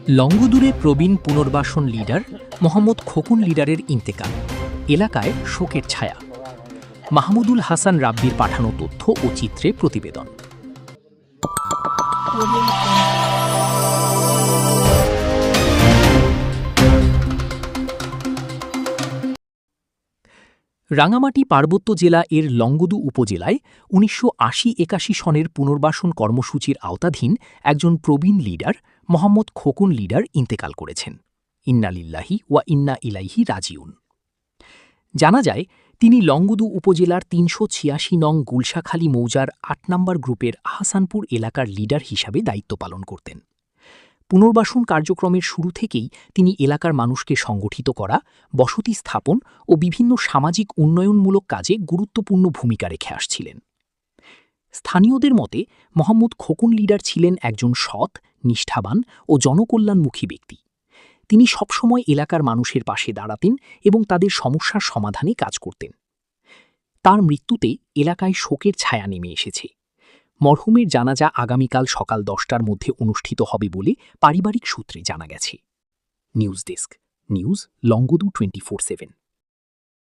লংগদুরে প্রবীণ পুনর্বাসন লিডার মোহাম্মদ খোকন লিডারের ইন্তেকাল, এলাকায় শোকের ছায়া। মাহমুদুল হাসান রাব্বির পাঠানো তথ্য ও চিত্রে প্রতিবেদন। রাঙামাটি পার্বত্য জেলা এর লংগদু উপজেলায় ১৯৮০-৮১ সনের পুনর্বাসন কর্মসূচির আওতাধীন একজন প্রবীণ লিডার মোহাম্মদ খোকন লিডার ইন্তেকাল করেছেন। ইন্না লিল্লাহি ওয়া ইন্না ইলাইহি রাজিউন। জানা যায়, তিনি লংগদু উপজেলার ৩৮৬ নং গুলশাখালী মৌজার ৮ নম্বর গ্রুপের আহসানপুর এলাকার লিডার হিসাবে দায়িত্ব পালন করতেন। পুনর্বাসন কার্যক্রমের শুরু থেকেই তিনি এলাকার মানুষকে সংগঠিত করা, বসতি স্থাপন ও বিভিন্ন সামাজিক উন্নয়নমূলক কাজে গুরুত্বপূর্ণ ভূমিকা রেখে আসছিলেন। স্থানীয়দের মতে মোহাম্মদ খোকন লিডার ছিলেন একজন সৎ, নিষ্ঠাবান ও জনকল্যাণমুখী ব্যক্তি। তিনি সবসময় এলাকার মানুষের পাশে দাঁড়াতেন এবং তাদের সমস্যার সমাধানে কাজ করতেন। তার মৃত্যুতে এলাকায় শোকের ছায়া নেমে এসেছে। মরহুমের জানাজা আগামীকাল সকাল ১০টার মধ্যে অনুষ্ঠিত হবে বলে পারিবারিক সূত্রে জানা গেছে। News desk, news Longadu 24/7।